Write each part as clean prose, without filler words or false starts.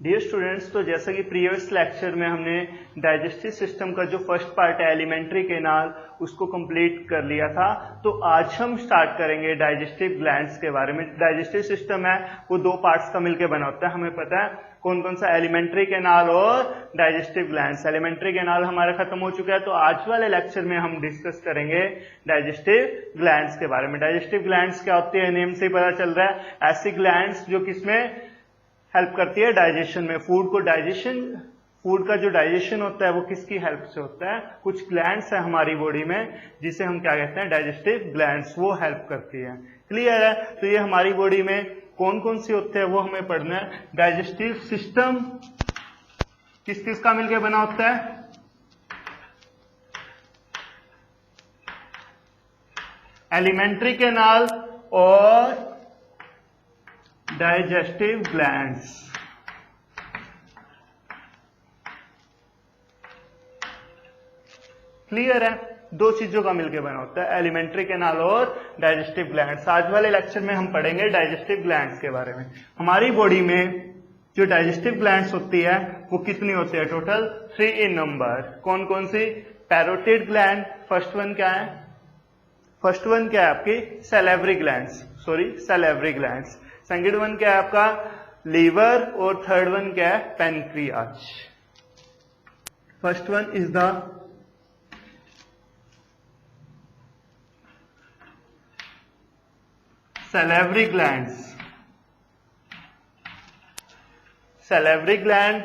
Dear students, तो जैसा कि प्रीवियस लेक्चर में हमने डाइजेस्टिव सिस्टम का जो फर्स्ट पार्ट है एलिमेंट्री केनाल उसको कंप्लीट कर लिया था। तो आज हम स्टार्ट करेंगे डाइजेस्टिव ग्लैंड्स के बारे में। डाइजेस्टिव सिस्टम है वो दो पार्ट्स का मिलकर बना होता है। हमें पता है कौन कौन सा, एलिमेंट्री केनाल और डाइजेस्टिव ग्लैंड्स। एलिमेंट्री केनाल हमारा खत्म हो चुका है, तो आज वाले लेक्चर में हम डिस्कस करेंगे डाइजेस्टिव ग्लैंड्स के बारे में। डाइजेस्टिव ग्लैंड्स क्या होती है, नेम से ही पता चल रहा है, ऐसी ग्लैंड्स जो किसमें हेल्प करती है, डाइजेशन में। फूड को डाइजेशन, फूड का जो डाइजेशन होता है वो किसकी हेल्प से होता है, कुछ ग्लैंड्स है हमारी बॉडी में जिसे हम क्या कहते हैं, डाइजेस्टिव ग्लैंड्स, वो हेल्प करती है। क्लियर है? तो ये हमारी बॉडी में कौन कौन सी होते हैं वो हमें पढ़ना है। डाइजेस्टिव सिस्टम किस किस का मिलकर बना होता है, एलिमेंट्री केनाल और डाइजेस्टिव ग्लैंड्स। क्लियर है? दो चीजों का मिलकर बना होता है, एलिमेंट्री केनाल और डाइजेस्टिव ग्लैंड्स। आज वाले लेक्चर में हम पढ़ेंगे डाइजेस्टिव ग्लैंड्स के बारे में। हमारी बॉडी में जो डाइजेस्टिव ग्लैंड्स होती है वो कितनी होती है, टोटल 3 इन नंबर। कौन कौन सी, पैरोटिड ग्लैंड, फर्स्ट वन क्या है, फर्स्ट वन क्या है आपकी, salivary glands, salivary glands. Second one क्या है आपका, लीवर, और थर्ड वन क्या है, pancreas. First one is the salivary glands, salivary gland,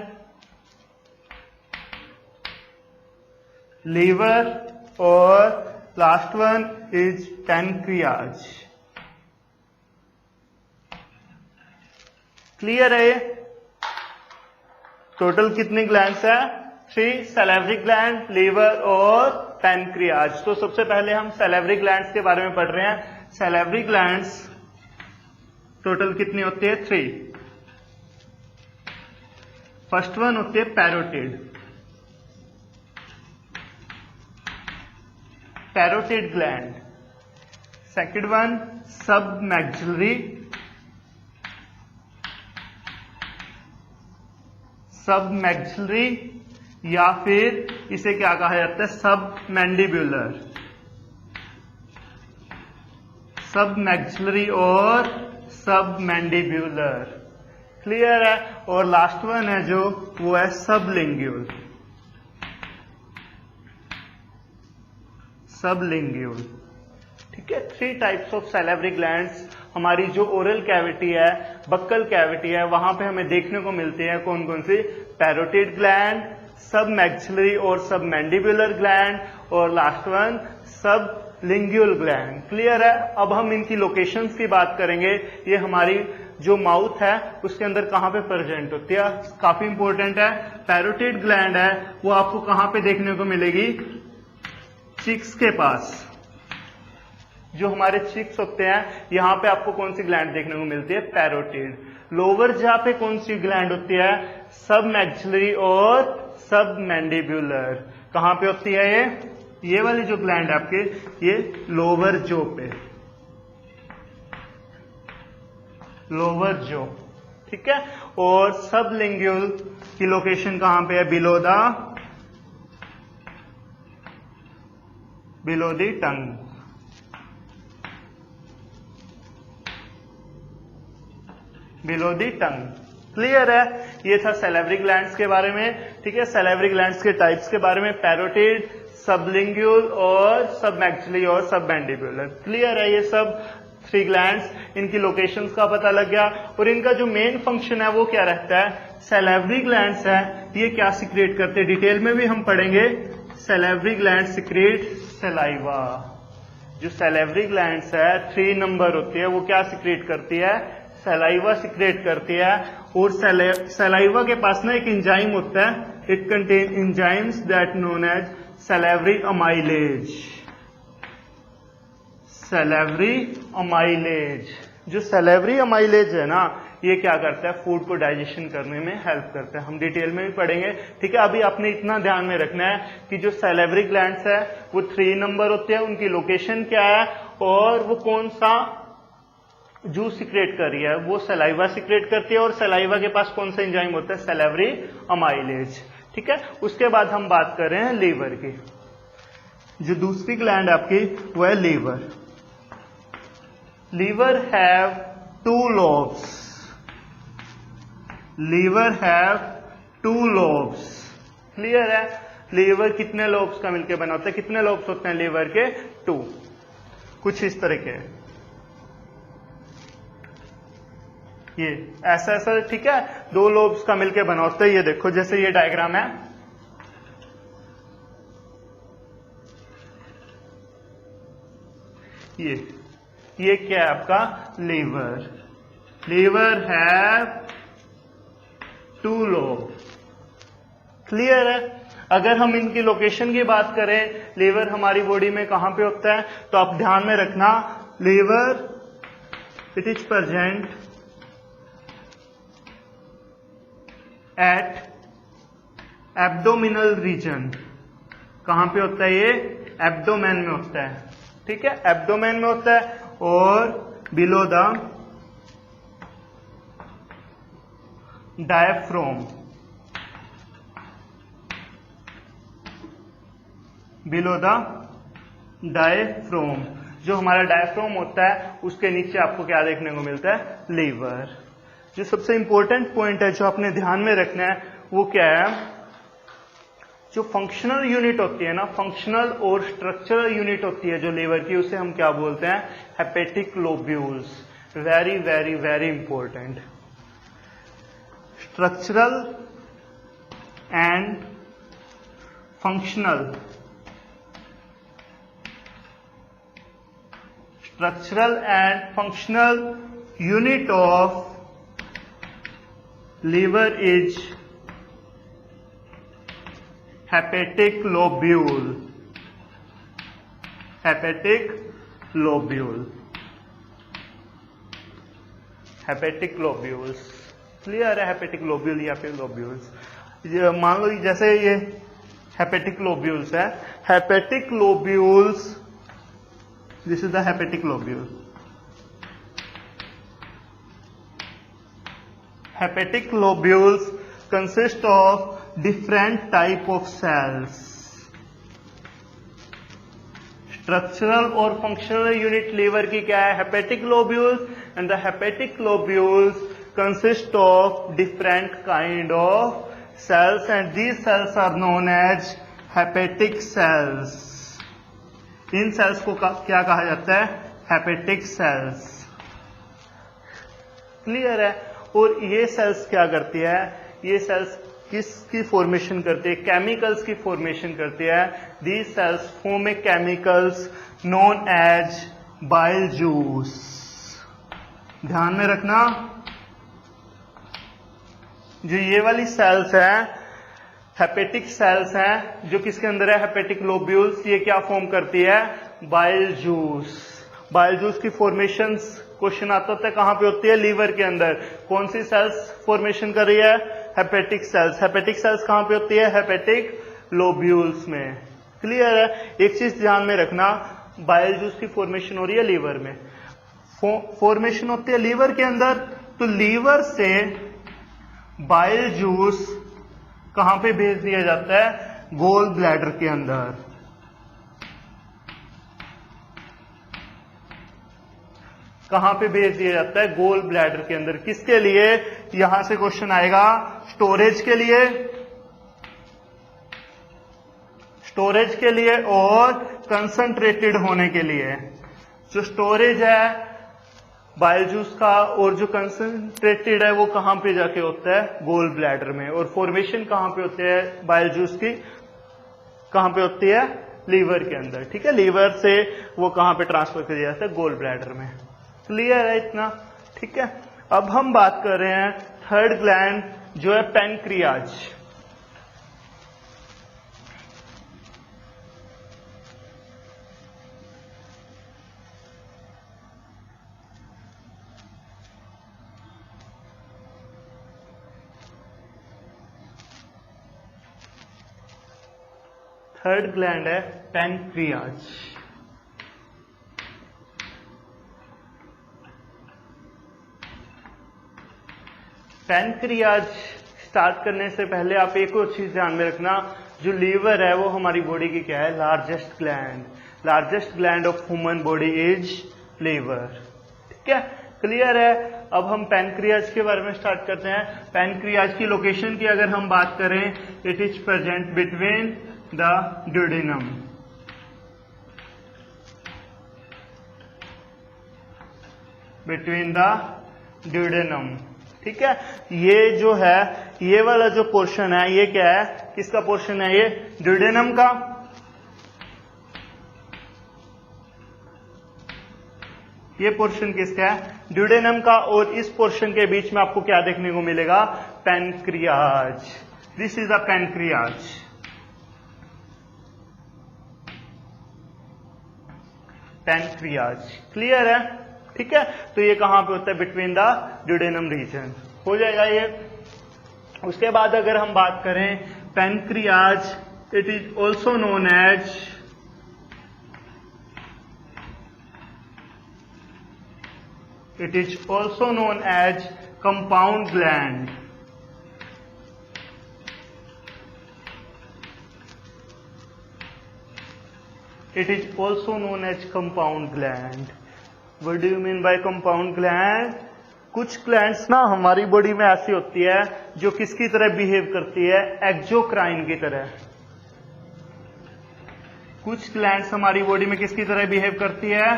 liver, और last one is pancreas. Clear है? ये टोटल कितनी ग्लैंड्स है, 3, सैलिवरी ग्लैंड, लीवर और पैनक्रियाज। तो सबसे पहले हम सैलिवरी ग्लैंड्स के बारे में पढ़ रहे हैं। सैलिवरी ग्लैंड्स टोटल कितनी होती है, 3। फर्स्ट वन होती है parotid, parotid gland. Second one सब मैक्सिलरी, सब मैक्सिलरी, या फिर इसे क्या कहा जाता है, सब मैंडिब्यूलर, सब मैक्सिलरी और सब मैंडिब्यूलर। क्लियर है? और लास्ट वन है जो, वो है सबलिंग्यूल, सबलिंग्यूल। ठीक है, 3 टाइप्स ऑफ सैलिवरी ग्लैंड्स हमारी जो ओरल कैविटी है, बक्कल कैविटी है, वहां पे हमें देखने को मिलती है। कौन कौन सी, पैरोटिड ग्लैंड, सब मैक्सिलरी और सब मैंडिब्यूलर ग्लैंड, और लास्ट वन सब लिंग्यूल ग्लैंड। क्लियर है? अब हम इनकी लोकेशंस की बात करेंगे। ये हमारी जो माउथ है उसके अंदर कहां पे प्रेजेंट होती है, काफी इंपॉर्टेंट है। पैरोटिड ग्लैंड है वो आपको कहां पे देखने को मिलेगी, चिक्स के पास। जो हमारे चिक्स होते हैं यहां पे आपको कौन सी ग्लैंड देखने को मिलती है, पैरोटिड। लोअर जहां पे कौन सी ग्लैंड होती है, सब मैक्सिलरी और सब मैंडिब्यूलर। कहां पे होती है ये वाली जो ग्लैंड है आपके, ये लोअर जो पे, लोअर जो। ठीक है? और सब लिंग्यूल की लोकेशन कहां पे है, below the tongue. Below the tongue. Clear है? ये था सैलिवरी ग्लैंड्स के बारे में। ठीक है, सैलिवरी ग्लैंड्स के टाइप्स के बारे में, पैरोटिड, सबलिंग्यूल और सब मैक्सिलरी और सब मैंडिब्यूलर। क्लियर है? ये सब 3 ग्लैंड्स, इनकी लोकेशंस का पता लग गया। और इनका जो मेन फंक्शन है वो क्या रहता है, सैलिवरी ग्लैंड्स है ये क्या सिक्रिएट करते हैं, डिटेल में भी हम पढ़ेंगे। Salivary gland secrete saliva. जो सैलिवरी ग्लैंड्स है 3 नंबर होती है, वो क्या सिक्रिएट करती है, सलाइवा सिक्रेट करती है। और सलाइवा के पास ना एक एंजाइम होता है, it contain enzymes that known as salivary amylase, salivary amylase. जो सैलिवरी अमाइलेज है ना, ये क्या करता है, फूड को डाइजेशन करने में हेल्प करता है। हम डिटेल में भी पढ़ेंगे। ठीक है, अभी आपने इतना ध्यान में रखना है कि जो सैलिवरी ग्लैंड्स है वो 3 नंबर होते हैं, उनकी लोकेशन क्या है और वो कौन सा जूस सिक्रेट कर रही है, वो सलाइवा सिक्रेट करती है, और सलाइवा के पास कौन सा एंजाइम होता है, सैलिवरी अमाइलेज। ठीक है, उसके बाद हम बात कर रहे हैं लीवर की। जो दूसरी ग्लैंड आपकी वो है liver. Liver have 2 lobes। Liver have 2 lobes। Clear है? लीवर कितने लोब्स का मिलकर बना होता है, कितने लोब्स होते हैं लीवर के, 2। कुछ इस तरह के ये ऐसा ऐसा, ठीक है, 2 लोब्स का मिलकर बना होता है। ये देखो जैसे ये डायग्राम है, ये क्या है आपका, liver. Liver have 2 lobe. Clear है? अगर हम इनकी लोकेशन की बात करें, लीवर हमारी बॉडी में कहां पे होता है, तो आप ध्यान में रखना, liver it is present at abdominal region. कहां पे होता है ये, एब्डोमेन में होता है। ठीक है, एब्डोमेन में होता है, और below the diaphragm. Below the diaphragm, जो हमारा डायफ्राम होता है उसके नीचे आपको क्या देखने को मिलता है, लीवर। जो सबसे इंपॉर्टेंट पॉइंट है जो आपने ध्यान में रखना है वो क्या है, जो फंक्शनल यूनिट होती है ना, फंक्शनल और स्ट्रक्चरल यूनिट होती है जो लीवर की, उसे हम क्या बोलते हैं, hepatic lobules. Very very very important. Structural and functional, structural and functional unit of liver is hepatic lobule. Hepatic lobule. Hepatic lobules. Clear है? हेपेटिक लोब्यूल या फिर लोब्यूल्स। मान लो जैसे ये हेपेटिक लोब्यूल्स है, hepatic lobules, this is the hepatic lobule. Hepatic lobules consist of different type of cells. Structural और functional unit liver की क्या है, hepatic lobules, and the hepatic lobules consist of different kind of cells, and these cells are known as hepatic cells. In sales को क्या कहा जाता है, hepatic sales. Clear है? और ये सेल्स क्या करती है, ये सेल्स किसकी फॉर्मेशन करती है, केमिकल्स की फॉर्मेशन करती है। These cells form a chemicals known as bile juice. ध्यान में रखना, जो ये वाली सेल्स है हेपेटिक सेल्स हैं, जो किसके अंदर है, हेपेटिक लोब्यूल्स, ये क्या फॉर्म करती है, बाइल जूस। बाइल जूस की फॉर्मेशन क्वेश्चन आता है कहां पे होती है, लीवर के अंदर। कौन सी सेल्स फॉर्मेशन कर रही है, हेपेटिक सेल्स। हेपेटिक सेल्स कहां पे होती है, हेपेटिक लोब्यूल्स में। क्लियर है? एक चीज ध्यान में रखना, बाइल जूस की फॉर्मेशन हो रही है लीवर में, फॉर्मेशन होती है लीवर के अंदर, तो लीवर से बाइल जूस कहां पे भेज दिया जाता है, गोल ब्लैडर के अंदर। कहां पे भेज दिया जाता है, गोल ब्लैडर के अंदर। किसके लिए, यहां से क्वेश्चन आएगा, स्टोरेज के लिए, स्टोरेज के लिए और कंसंट्रेटेड होने के लिए। जो स्टोरेज है बाइल जूस का और जो कंसंट्रेटेड है वो कहां पे जाके होता है, गोल ब्लैडर में। और फॉर्मेशन कहां पे होती है बाइल जूस की, कहां पे होती है, लीवर के अंदर। ठीक है, लीवर से वो कहां पे ट्रांसफर कर दिया जाता है, गोल ब्लैडर में। क्लियर है इतना? ठीक है, अब हम बात कर रहे हैं थर्ड ग्लैंड जो है पैनक्रियाज। थर्ड ग्लैंड है पैनक्रियाज। पैनक्रियाज स्टार्ट करने से पहले आप एक और चीज ध्यान में रखना, जो लीवर है वो हमारी बॉडी की क्या है, largest gland. Largest gland of human body is liver. ठीक है, क्लियर है। अब हम पैनक्रियाज के बारे में स्टार्ट करते हैं। पैनक्रियाज की लोकेशन की अगर हम बात करें, it is present between the duodenum. Between the duodenum. ठीक है, ये जो है, ये वाला जो पोर्शन है, ये क्या है, किसका पोर्शन है, ये ड्यूडेनम का। ये पोर्शन किसका है, ड्यूडेनम का। और इस पोर्शन के बीच में आपको क्या देखने को मिलेगा, pancreas. This is the pancreas. Pancreas, clear है। ठीक है, तो ये कहां पे होता है, बिटवीन द ड्यूडेनम रीजन हो जाएगा ये। उसके बाद अगर हम बात करें pancreas, it is also known as compound gland. It is also known as compound gland. What do you mean by compound gland? कुछ ग्लैंड्स ना हमारी बॉडी में ऐसी होती है जो किसकी तरह बिहेव करती है, एक्सोक्राइन की तरह। कुछ ग्लैंड्स हमारी बॉडी में किसकी तरह बिहेव करती है,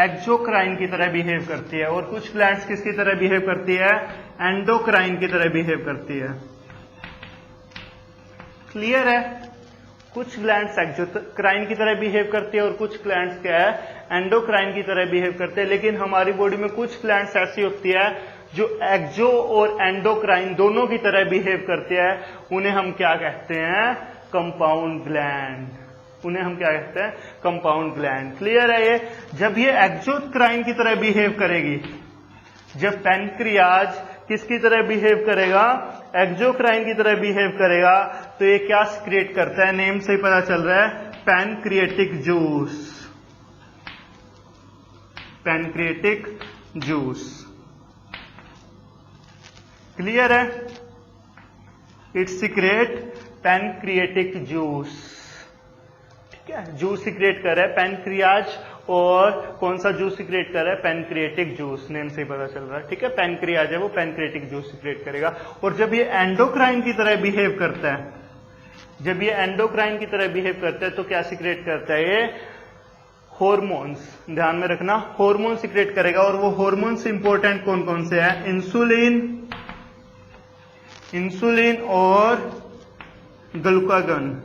एक्सोक्राइन की तरह बिहेव करती है। और कुछ ग्लैंड्स किसकी तरह बिहेव करती है, एंडोक्राइन की तरह बिहेव करती है। क्लियर है। कुछ ग्लैंड्स एक्सोक्राइन की तरह बिहेव करती है और कुछ ग्लैंड्स क्या है, एंडोक्राइन की तरह बिहेव करते हैं। लेकिन हमारी बॉडी में कुछ ग्लैंड्स ऐसी होती है जो एक्सो और एंडोक्राइन दोनों की तरह बिहेव करते हैं। उन्हें हम क्या कहते हैं, कंपाउंड ग्लैंड। उन्हें हम क्या कहते हैं, कंपाउंड ग्लैंड। क्लियर है ये। जब ये एक्सोक्राइन की तरह बिहेव करेगी, जब पैनक्रियाज किसकी तरह बिहेव करेगा, एक्सोक्राइन की तरह बिहेव करेगा, तो ये क्या सिक्रेट करता है, नेम से ही पता चल रहा है, pancreatic juice. Pancreatic juice. Clear है। It secrete pancreatic juice. ठीक है, जूस सिक्रेट कर रहा है पैनक्रियाज। और कौन सा जूस सिक्रेट कर रहा है, पैनक्रिएटिक जूस। नेम से ही पता चल रहा है। ठीक है, पैनक्रियाज है वो पैनक्रिएटिक जूस सिक्रेट करेगा। और जब ये एंडोक्राइन की तरह बिहेव करता है, जब ये एंडोक्राइन की तरह बिहेव करता है, तो क्या सिक्रेट करता है, ये हॉर्मोन्स। ध्यान में रखना, हॉर्मोन सिक्रेट करेगा। और वो हॉर्मोन्स इंपॉर्टेंट कौन कौन से हैं, इंसुलिन, इंसुलिन और ग्लूकागोन।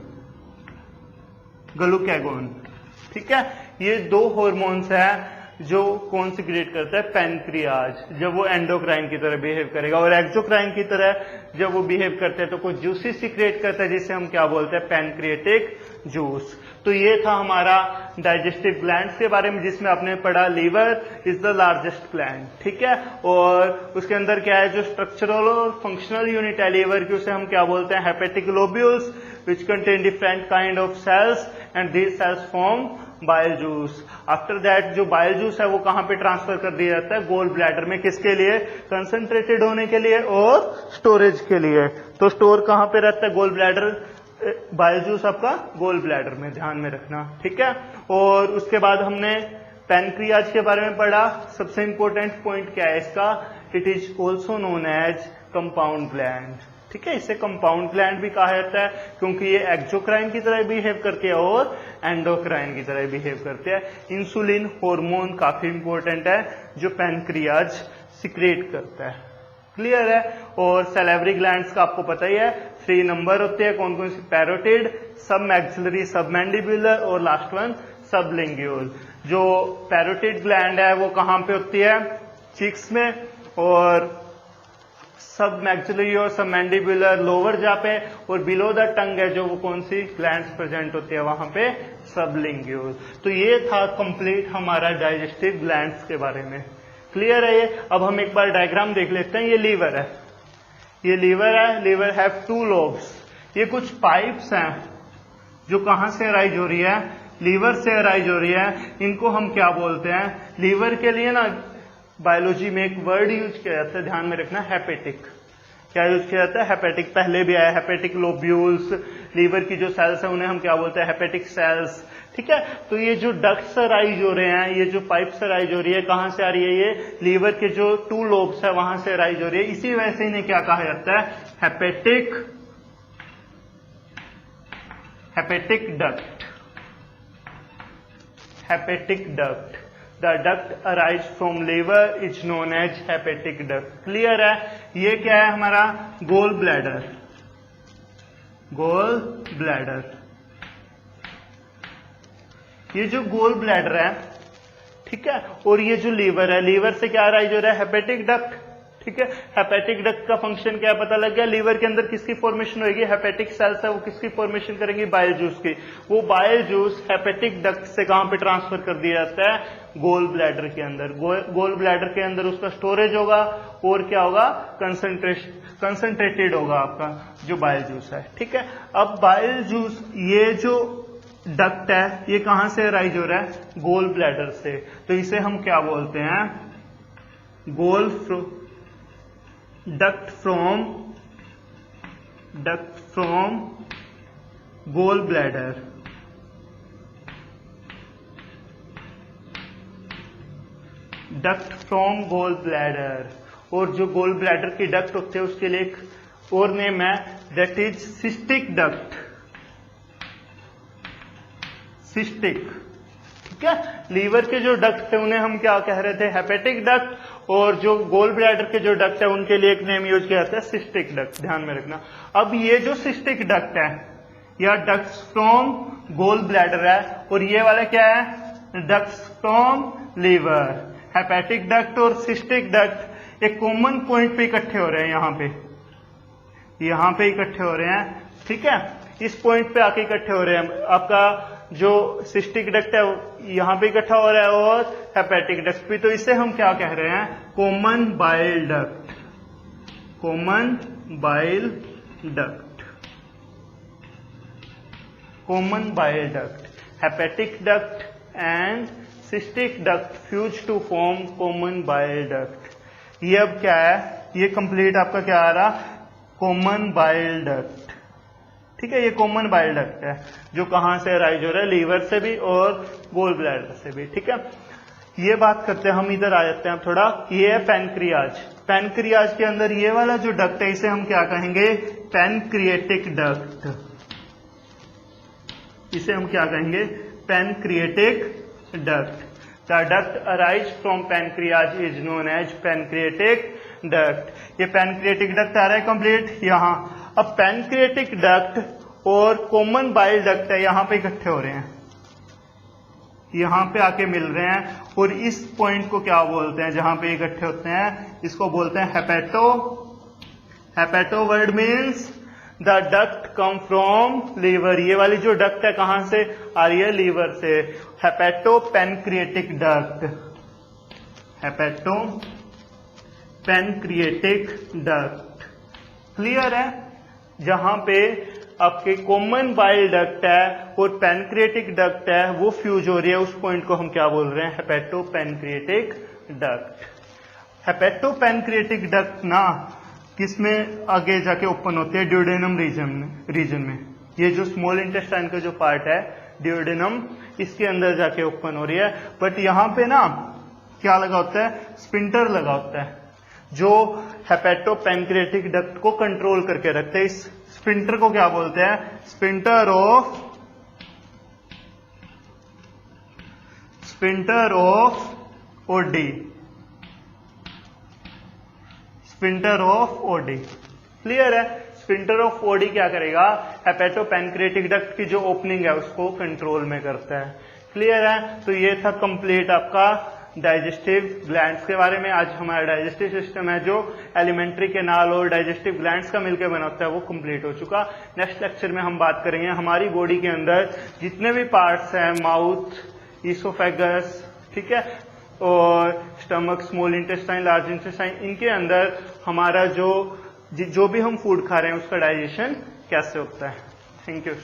ठीक है, ये दो हॉर्मोन्स हैं जो कौन सिक्रेट करता है, पैनक्रियाज, जब वो एंडोक्राइन की तरह बिहेव करेगा। और एक्सोक्राइन की तरह जब वो बिहेव करते हैं तो कुछ जूसेस सिक्रेट करता है, जिसे हम क्या बोलते हैं, पैनक्रिएटिक जूस। तो ये था हमारा डाइजेस्टिव ग्लैंड्स के बारे में, जिसमें आपने पढ़ा liver is the largest gland. ठीक है, और उसके अंदर क्या है, जो स्ट्रक्चरल और फंक्शनल यूनिट है लीवर की, उसे हम क्या बोलते हैं, hepatic lobules, which contain different kind of cells and these cells form bile juice. After that जो bile juice है वो कहाँ पे ट्रांसफर कर दिया जाता है, गोल ब्लैडर में। किसके लिए, कंसंट्रेटेड होने के लिए और स्टोरेज के लिए। तो स्टोर कहाँ पे रहता है, गोल ब्लैडर, बाइल जूस आपका गोल ब्लैडर में। ध्यान में रखना। ठीक है, और उसके बाद हमने पैनक्रियाज के बारे में पढ़ा। सबसे इंपॉर्टेंट पॉइंट क्या है इसका, it is also known as compound gland. ठीक है, इसे कंपाउंड ग्लैंड भी कहा जाता है क्योंकि ये एक्सोक्राइन की तरह बिहेव करती है और एंडोक्राइन की तरह बिहेव करते हैं। इंसुलिन हार्मोन काफी इंपॉर्टेंट है जो पैनक्रियाज सिक्रेट करता है। क्लियर है। और सैलिवरी ग्लैंड्स का आपको पता ही है, 3 नंबर होते हैं। कौन कौन सी, पैरोटिड, सब मैक्सिलरी, सब मैंडिबुलर और लास्ट वन सबलिंगुअल। जो पैरोटिड ग्लैंड है वो कहां पे होती है, चिक्स में। और सब मैक्सिलरी और सब मैंडिबुलर लोअर जा पे। और बिलो द टंग है जो वो कौन सी ग्लैंड्स प्रेजेंट होती है वहां पे, सबलिंगुअल। तो ये था कंप्लीट हमारा डाइजेस्टिव ग्लैंड्स के बारे में। क्लियर है ये। अब हम एक बार डायग्राम देख लेते हैं। ये लीवर है, ये लीवर है। Liver have 2 lobes. ये कुछ पाइप्स हैं जो कहां से अराइज हो रही है, लीवर से अराइज हो रही है। इनको हम क्या बोलते हैं, लीवर के लिए ना बायोलॉजी में एक वर्ड यूज किया जाता है, ध्यान में रखना, हेपेटिक। क्या यूज किया जाता है? हेपेटिक। पहले भी आया हेपेटिक लोब्यूल्स, लीवर की जो सेल्स है उन्हें हम क्या बोलते हैं? Hepatic sales. ठीक है, तो ये जो डक्ट्स राइज हो रहे हैं, ये जो पाइप्स राइज हो रही है, कहां से आ रही है? ये लीवर के जो 2 लोब्स है वहां से राइज हो रही है। इसी वजह से इन्हें क्या कहा जाता है? Hepatic duct. Hepatic duct. The duct arise from liver is known as hepatic duct. Clear है? ये क्या है हमारा? Gall bladder. गोल ब्लैडर, ये जो गोल ब्लैडर है, ठीक है, और ये जो लीवर है, लीवर से क्या राइज हो रहा है? Hepatic duct. ठीक है, हेपेटिक डक्ट का फंक्शन क्या पता लग गया? लीवर के अंदर किसकी फॉर्मेशन होगी? हेपेटिक सेल्स है, वो किसकी फॉर्मेशन करेंगी? बाइल जूस की। वो बाइल जूस हेपेटिक डक्ट से कहां पे ट्रांसफर कर दिया जाता है? गोल ब्लैडर के अंदर। गोल ब्लैडर के अंदर उसका स्टोरेज होगा और क्या होगा? कंसंट्रेटेड होगा आपका जो बाइल जूस है। ठीक है, अब बाइल जूस, ये जो डक्ट है, ये कहां से राइज हो रहा है? गोल ब्लैडर से। तो इसे हम क्या बोलते हैं? Duct from gall bladder. Duct from gall bladder. और जो गोल ब्लैडर की डक्ट होते हैं उसके लिए एक और नेम है, that is cystic duct. Cystic. ठीक है, लीवर के जो डक्ट थे उन्हें हम क्या कह रहे थे? Hepatic duct. और जो गोल ब्लैडर के जो डक्ट है उनके लिए एक नेम यूज किया जाता है, सिस्टिक डक्ट। ध्यान में रखना। अब ये जो सिस्टिक डक्ट है या डक्ट्स फ्रॉम गोल ब्लैडर है, और ये वाला क्या है? Ducts from liver. Hepatic duct और सिस्टिक डक्ट एक कॉमन पॉइंट पे इकट्ठे हो रहे हैं, यहां पे इकट्ठे हो रहे हैं। ठीक है, इस पॉइंट पे आके इकट्ठे हो रहे हैं। आपका जो सिस्टिक डक्ट है यहां पे इकट्ठा हो रहा है और हेपेटिक डक्ट भी। तो इसे हम क्या कह रहे हैं? Common bile duct. Common bile duct. Common bile duct. Hepatic duct and cystic duct fuse to form common bile duct. ये अब क्या है? ये कंप्लीट आपका क्या आ रहा? Common bile duct. ठीक है, ये कॉमन बाइल डक्ट है जो कहां से राइज हो रहा है? लीवर से भी और गोल ब्लैडर से भी। ठीक है, ये बात करते हैं हम, इधर आ जाते हैं थोड़ा। ये है पैनक्रियाज। पैनक्रियाज के अंदर ये वाला जो डक्ट है इसे हम क्या कहेंगे? Pancreatic duct. इसे हम क्या कहेंगे? Pancreatic duct. The duct arise from pancreas is known as pancreatic duct. ये पैनक्रिएटिक डक्ट आ रहा है कंप्लीट यहां। अब पैनक्रिएटिक डक्ट और कॉमन बाइल डक्ट है, यहां पे इकट्ठे हो रहे हैं, यहां पे आके मिल रहे हैं। और इस पॉइंट को क्या बोलते हैं? जहां पे इकट्ठे होते हैं इसको बोलते हैं hepato. Hepato word means the duct come from liver. ये वाली जो डक्ट है कहां से आ रही है? लीवर से। Hepato pancreatic duct. Hepato pancreatic duct. Clear है? जहां पे आपके कॉमन बाइल डक्ट है और पैनक्रिएटिक डक्ट है वो फ्यूज हो रही है, उस पॉइंट को हम क्या बोल रहे हैं? Hepato pancreatic duct. Hepato pancreatic duct ना किसमें आगे जाके ओपन होती है? ड्यूडेनम रीजन में। ये जो स्मॉल इंटेस्टाइन का जो पार्ट है ड्यूडेनम, इसके अंदर जाके ओपन हो रही है। बट यहां पे ना क्या लगा होता है? स्पिंटर लगा होता है जो हेपेटो पैनक्रिएटिक डक्ट को कंट्रोल करके रखते हैं। इस स्पिंटर को क्या बोलते हैं? Sphincter of OD. Sphincter of OD. Clear है? स्पिंटर ऑफ ओडी क्या करेगा? हेपेटो पैनक्रिएटिक डक्ट की जो ओपनिंग है उसको कंट्रोल में करता है। क्लियर है? तो ये था कंप्लीट आपका डाइजेस्टिव ग्लैंड्स के बारे में। आज हमारा डाइजेस्टिव सिस्टम है जो एलिमेंट्री कैनाल और डाइजेस्टिव ग्लैंड्स का मिलकर बना होता है वो कंप्लीट हो चुका। नेक्स्ट लेक्चर में हम बात करेंगे हमारी बॉडी के अंदर जितने भी पार्ट्स हैं, माउथ, ईसोफेगस, ठीक है, और stomach, small intestine, large intestine, इनके अंदर हमारा जो भी हम फूड खा रहे हैं उसका डाइजेशन कैसे होता है। Thank you.